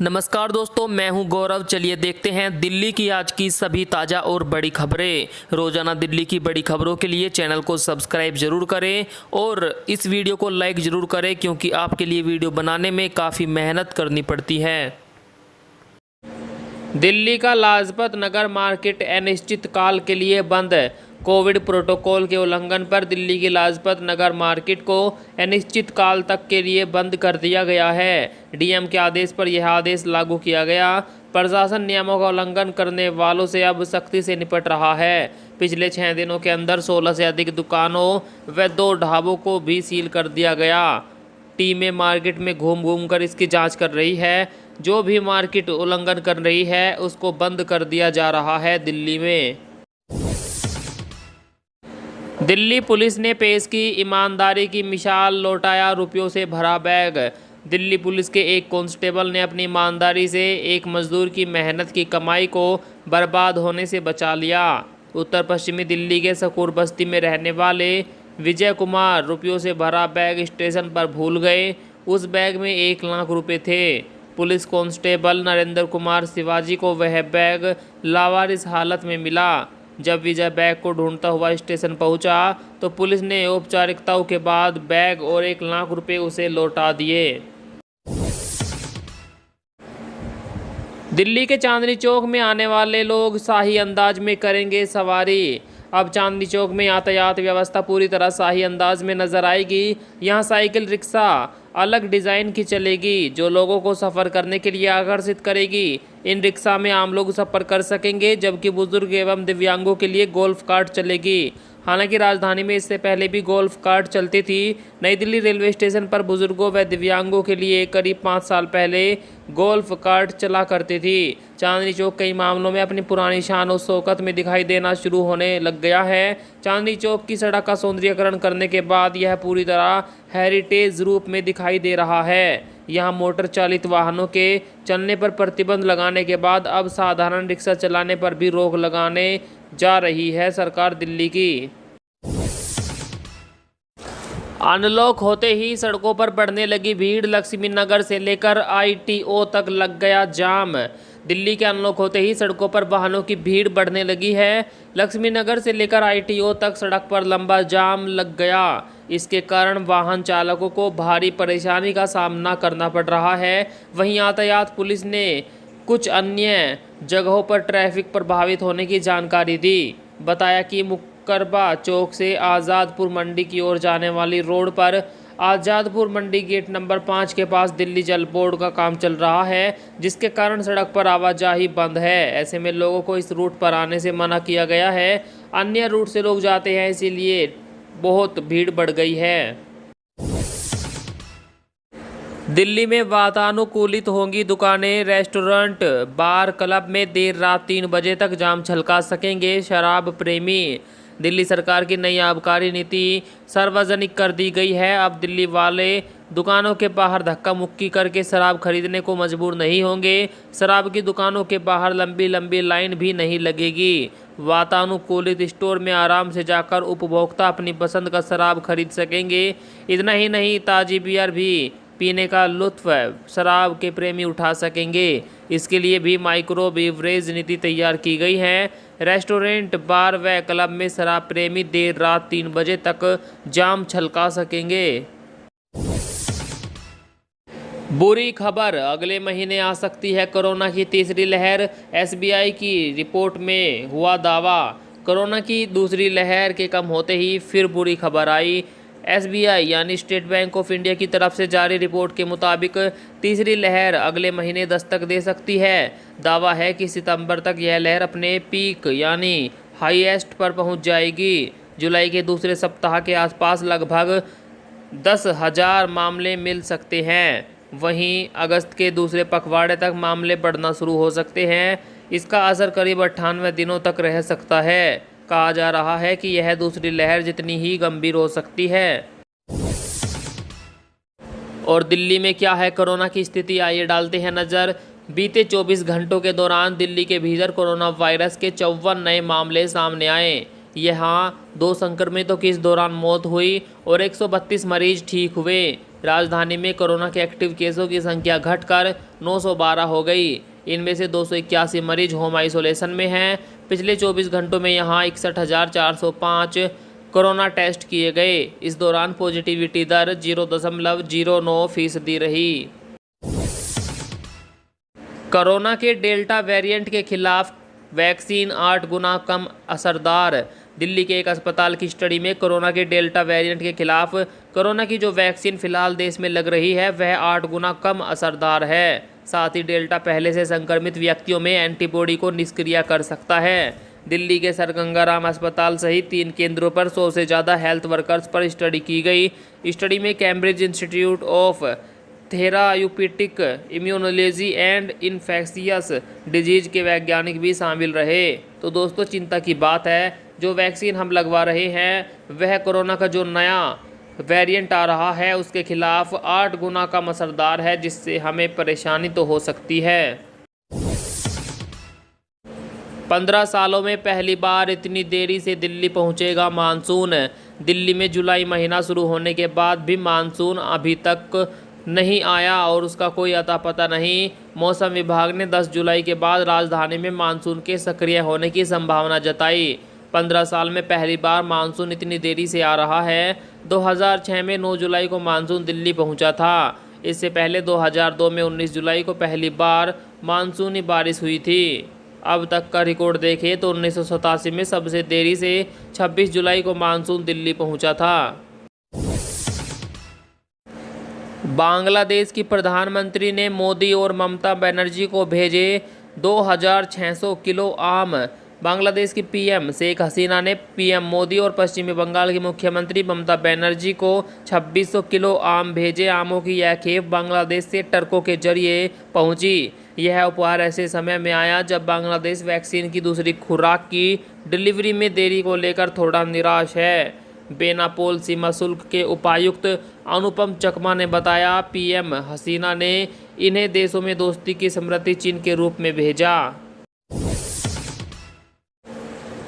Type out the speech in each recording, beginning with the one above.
नमस्कार दोस्तों, मैं हूं गौरव। चलिए देखते हैं दिल्ली की आज की सभी ताज़ा और बड़ी खबरें। रोजाना दिल्ली की बड़ी खबरों के लिए चैनल को सब्सक्राइब जरूर करें और इस वीडियो को लाइक ज़रूर करें, क्योंकि आपके लिए वीडियो बनाने में काफ़ी मेहनत करनी पड़ती है। दिल्ली का लाजपत नगर मार्केट अनिश्चितकाल के लिए बंद। कोविड प्रोटोकॉल के उल्लंघन पर दिल्ली की लाजपत नगर मार्केट को अनिश्चितकाल तक के लिए बंद कर दिया गया है। डीएम के आदेश पर यह आदेश लागू किया गया। प्रशासन नियमों का उल्लंघन करने वालों से अब सख्ती से निपट रहा है। पिछले 6 दिनों के अंदर 16 से अधिक दुकानों व 2 ढाबों को भी सील कर दिया गया। टीमें मार्केट में घूम घूम कर इसकी जांच कर रही है। जो भी मार्केट उल्लंघन कर रही है उसको बंद कर दिया जा रहा है। दिल्ली में दिल्ली पुलिस ने पेश की ईमानदारी की मिसाल, लौटाया रुपयों से भरा बैग। दिल्ली पुलिस के एक कांस्टेबल ने अपनी ईमानदारी से एक मजदूर की मेहनत की कमाई को बर्बाद होने से बचा लिया। उत्तर पश्चिमी दिल्ली के सकूर बस्ती में रहने वाले विजय कुमार रुपयों से भरा बैग स्टेशन पर भूल गए। उस बैग में 1 लाख रुपए थे। पुलिस कांस्टेबल नरेंद्र कुमार शिवाजी को वह बैग लावारिस हालत में मिला। जब विजय बैग को ढूंढता हुआ स्टेशन पहुंचा तो पुलिस ने औपचारिकताओं के बाद बैग और 1 लाख रुपए उसे लौटा दिए। दिल्ली के चांदनी चौक में आने वाले लोग शाही अंदाज में करेंगे सवारी। अब चांदनी चौक में यातायात व्यवस्था पूरी तरह शाही अंदाज में नजर आएगी। यहाँ साइकिल रिक्शा अलग डिज़ाइन की चलेगी, जो लोगों को सफ़र करने के लिए आकर्षित करेगी। इन रिक्शा में आम लोग सफ़र कर सकेंगे, जबकि बुजुर्ग एवं दिव्यांगों के लिए गोल्फ कार्ट चलेगी। हालांकि राजधानी में इससे पहले भी गोल्फ कार्ट चलती थी। नई दिल्ली रेलवे स्टेशन पर बुजुर्गों व दिव्यांगों के लिए करीब 5 साल पहले गोल्फ कार्ट चला करती थी। चांदनी चौक कई मामलों में अपनी पुरानी शान और शौकत में दिखाई देना शुरू होने लग गया है। चांदनी चौक की सड़क का सौंदर्यीकरण करने के बाद यह पूरी तरह हेरिटेज रूप में दिखाई दे रहा है। यहाँ मोटर चालित वाहनों के चलने पर प्रतिबंध लगाने के बाद अब साधारण रिक्शा चलाने पर भी रोक लगाने जा रही है सरकार दिल्ली की। अनलॉक होते ही सड़कों पर बढ़ने लगी भीड़, लक्ष्मी नगर से लेकर आईटीओ तक लग गया जाम। दिल्ली के अनलॉक होते ही सड़कों पर वाहनों की भीड़ बढ़ने लगी है। लक्ष्मी नगर से लेकर आईटीओ तक सड़क पर लंबा जाम लग गया। इसके कारण वाहन चालकों को भारी परेशानी का सामना करना पड़ रहा है। वहीं यातायात पुलिस ने कुछ अन्य जगहों पर ट्रैफिक प्रभावित होने की जानकारी दी। बताया कि मुकरबा चौक से आज़ादपुर मंडी की ओर जाने वाली रोड पर आज़ादपुर मंडी गेट नंबर 5 के पास दिल्ली जल बोर्ड का काम चल रहा है, जिसके कारण सड़क पर आवाजाही बंद है। ऐसे में लोगों को इस रूट पर आने से मना किया गया है। अन्य रूट से लोग जाते हैं, इसीलिए बहुत भीड़ बढ़ गई है। दिल्ली में वातानुकूलित होंगी दुकानें, रेस्टोरेंट, बार, क्लब में देर रात 3 बजे तक जाम छलका सकेंगे शराब प्रेमी। दिल्ली सरकार की नई आबकारी नीति सार्वजनिक कर दी गई है। अब दिल्ली वाले दुकानों के बाहर धक्का मुक्की करके शराब खरीदने को मजबूर नहीं होंगे। शराब की दुकानों के बाहर लंबी लंबी लाइन भी नहीं लगेगी। वातानुकूलित स्टोर में आराम से जाकर उपभोक्ता अपनी पसंद का शराब खरीद सकेंगे। इतना ही नहीं, ताज़ी बियर भी पीने का लुत्फ शराब के प्रेमी उठा सकेंगे। इसके लिए भी माइक्रो बीवरेज नीति तैयार की गई है। रेस्टोरेंट, बार व क्लब में शराब प्रेमी देर रात 3 बजे तक जाम छलका सकेंगे। बुरी खबर, अगले महीने आ सकती है कोरोना की तीसरी लहर। एसबीआई की रिपोर्ट में हुआ दावा। कोरोना की दूसरी लहर के कम होते ही फिर बुरी खबर आई। एसबीआई यानी स्टेट बैंक ऑफ इंडिया की तरफ से जारी रिपोर्ट के मुताबिक तीसरी लहर अगले महीने दस्तक दे सकती है। दावा है कि सितंबर तक यह लहर अपने पीक यानी हाईएस्ट पर पहुंच जाएगी। जुलाई के दूसरे सप्ताह के आसपास लगभग 10,000 मामले मिल सकते हैं। वहीं अगस्त के दूसरे पखवाड़े तक मामले बढ़ना शुरू हो सकते हैं। इसका असर करीब 98 दिनों तक रह सकता है। कहा जा रहा है कि यह दूसरी लहर जितनी ही गंभीर हो सकती है। और दिल्ली में क्या है कोरोना की स्थिति, आइए डालते हैं नज़र। बीते 24 घंटों के दौरान दिल्ली के भीतर कोरोना वायरस के 54 नए मामले सामने आए। यहाँ 2 संक्रमितों की इस दौरान मौत हुई और 132 मरीज ठीक हुए। राजधानी में कोरोना के एक्टिव केसों की संख्या घटकर 912 हो गई। इनमें से 281 मरीज होम आइसोलेशन में हैं। पिछले 24 घंटों में यहां 61,405 कोरोना टेस्ट किए गए। इस दौरान पॉजिटिविटी दर 0.09% रही। कोरोना के डेल्टा वेरिएंट के खिलाफ वैक्सीन 8 गुना कम असरदार। दिल्ली के एक अस्पताल की स्टडी में कोरोना के डेल्टा वेरिएंट के खिलाफ कोरोना की जो वैक्सीन फिलहाल देश में लग रही है वह 8 गुना कम असरदार है। साथ ही डेल्टा पहले से संक्रमित व्यक्तियों में एंटीबॉडी को निष्क्रिय कर सकता है। दिल्ली के सर गंगाराम अस्पताल सहित 3 केंद्रों पर 100 से ज़्यादा हेल्थ वर्कर्स पर स्टडी की गई। स्टडी में Cambridge institute of therapeutic immunology and infectious disease के वैज्ञानिक भी शामिल रहे। तो दोस्तों, चिंता की बात है, जो वैक्सीन हम लगवा रहे हैं वह कोरोना का जो नया वेरिएंट आ रहा है उसके खिलाफ 8 गुना कम असरदार है, जिससे हमें परेशानी तो हो सकती है। 15 सालों में पहली बार इतनी देरी से दिल्ली पहुंचेगा मानसून। दिल्ली में जुलाई महीना शुरू होने के बाद भी मानसून अभी तक नहीं आया और उसका कोई अता पता नहीं। मौसम विभाग ने 10 जुलाई के बाद राजधानी में मानसून के सक्रिय होने की संभावना जताई। 15 साल में पहली बार मानसून इतनी देरी से आ रहा है। 2006 में 9 जुलाई को मानसून दिल्ली पहुंचा था। इससे पहले 2002 में 19 जुलाई को पहली बार मानसूनी बारिश हुई थी। अब तक का रिकॉर्ड देखें तो 1987 में सबसे देरी से 26 जुलाई को मानसून दिल्ली पहुंचा था। बांग्लादेश की प्रधानमंत्री ने मोदी और ममता बनर्जी को भेजे 2600 किलो आम। बांग्लादेश की पीएम शेख हसीना ने पीएम मोदी और पश्चिमी बंगाल की मुख्यमंत्री ममता बनर्जी को 2600 किलो आम भेजे। आमों की यह खेप बांग्लादेश से ट्रकों के जरिए पहुंची। यह उपहार ऐसे समय में आया जब बांग्लादेश वैक्सीन की दूसरी खुराक की डिलीवरी में देरी को लेकर थोड़ा निराश है। बेनापोल सीमा शुल्क के उपायुक्त अनुपम चकमा ने बताया, पीएम हसीना ने इन्हें देशों में दोस्ती की स्मृति चिन्ह के रूप में भेजा।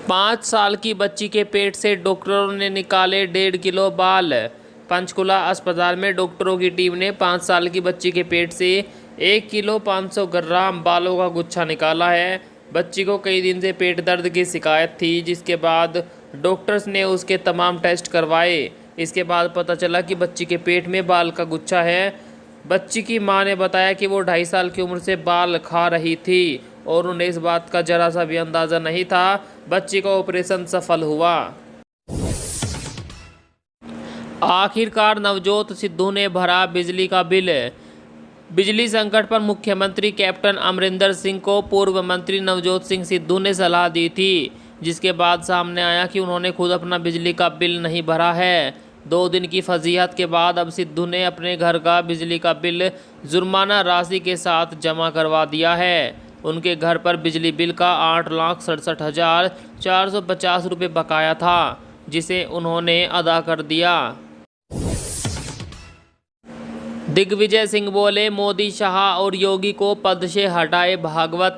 5 साल की बच्ची के पेट से डॉक्टरों ने निकाले 1.5 किलो बाल। पंचकुला अस्पताल में डॉक्टरों की टीम ने 5 साल की बच्ची के पेट से 1 किलो 500 ग्राम बालों का गुच्छा निकाला है। बच्ची को कई दिन से पेट दर्द की शिकायत थी, जिसके बाद डॉक्टर्स ने उसके तमाम टेस्ट करवाए। इसके बाद पता चला कि बच्ची के पेट में बाल का गुच्छा है। बच्ची की मां ने बताया कि वो 2.5 साल की उम्र से बाल खा रही थी और उन्हें इस बात का जरा सा भी अंदाज़ा नहीं था। बच्ची का ऑपरेशन सफल हुआ। आखिरकार नवजोत सिद्धू ने भरा बिजली का बिल। बिजली संकट पर मुख्यमंत्री कैप्टन अमरिंदर सिंह को पूर्व मंत्री नवजोत सिंह सिद्धू ने सलाह दी थी, जिसके बाद सामने आया कि उन्होंने खुद अपना बिजली का बिल नहीं भरा है। 2 दिन की फजीहत के बाद अब सिद्धू ने अपने घर का बिजली का बिल जुर्माना राशि के साथ जमा करवा दिया है। उनके घर पर बिजली बिल का 8,67,450 रुपये बकाया था, जिसे उन्होंने अदा कर दिया। दिग्विजय सिंह बोले, मोदी, शाह और योगी को पद से हटाए भागवत।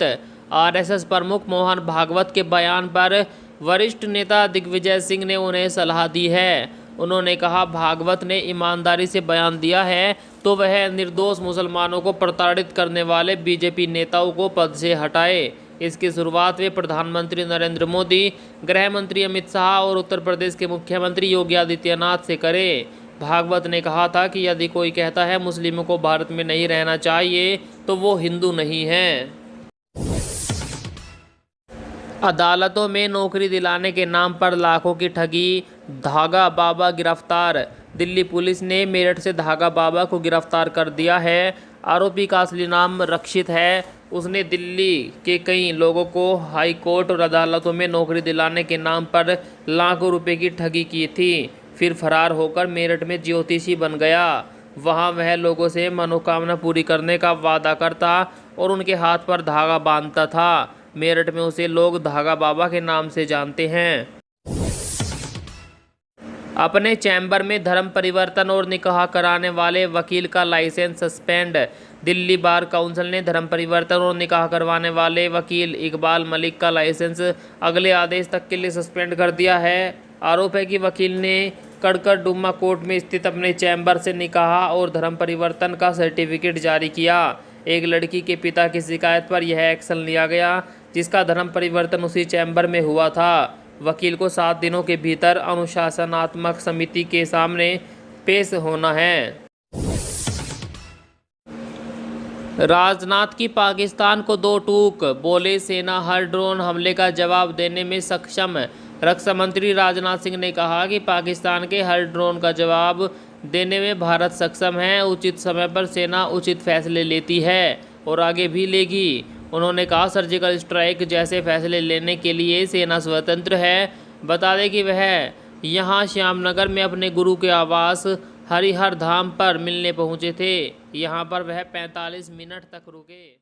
आरएसएस प्रमुख मोहन भागवत के बयान पर वरिष्ठ नेता दिग्विजय सिंह ने उन्हें सलाह दी है। उन्होंने कहा, भागवत ने ईमानदारी से बयान दिया है तो वह निर्दोष मुसलमानों को प्रताड़ित करने वाले बीजेपी नेताओं को पद से हटाए। इसकी शुरुआत वे प्रधानमंत्री नरेंद्र मोदी, गृह मंत्री अमित शाह और उत्तर प्रदेश के मुख्यमंत्री योगी आदित्यनाथ से करें। भागवत ने कहा था कि यदि कोई कहता है मुस्लिमों को भारत में नहीं रहना चाहिए तो वो हिंदू नहीं है। अदालतों में नौकरी दिलाने के नाम पर लाखों की ठगी, धागा बाबा गिरफ्तार। दिल्ली पुलिस ने मेरठ से धागा बाबा को गिरफ्तार कर दिया है। आरोपी का असली नाम रक्षित है। उसने दिल्ली के कई लोगों को हाई कोर्ट और अदालतों में नौकरी दिलाने के नाम पर लाखों रुपए की ठगी की थी। फिर फरार होकर मेरठ में ज्योतिषी बन गया। वहां वह लोगों से मनोकामना पूरी करने का वादा करता और उनके हाथ पर धागा बांधता था। मेरठ में उसे लोग धागा बाबा के नाम से जानते हैं। अपने चैम्बर में धर्म परिवर्तन और निकाह कराने वाले वकील का licence suspend. Delhi bar council ने धर्म परिवर्तन और निकाह करवाने वाले वकील इकबाल मलिक का लाइसेंस अगले आदेश तक के लिए सस्पेंड कर दिया है। आरोप है कि वकील ने कड़कड़ डुम्मा कोर्ट में स्थित अपने चैम्बर से निकाह और धर्म परिवर्तन का सर्टिफिकेट जारी किया। एक लड़की के पिता की शिकायत पर यह एक्शन लिया गया, जिसका धर्म परिवर्तन उसी चैम्बर में हुआ था। वकील को 7 दिनों के भीतर अनुशासनात्मक समिति के सामने पेश होना है। राजनाथ की पाकिस्तान को 2 टूक, बोले सेना हर ड्रोन हमले का जवाब देने में सक्षम। रक्षा मंत्री राजनाथ सिंह ने कहा कि पाकिस्तान के हर ड्रोन का जवाब देने में भारत सक्षम है। उचित समय पर सेना उचित फैसले लेती है और आगे भी लेगी। उन्होंने कहा, सर्जिकल स्ट्राइक जैसे फैसले लेने के लिए सेना स्वतंत्र है। बता दें कि वह यहां श्यामनगर में अपने गुरु के आवास हरिहर धाम पर मिलने पहुंचे थे। यहां पर वह 45 मिनट तक रुके।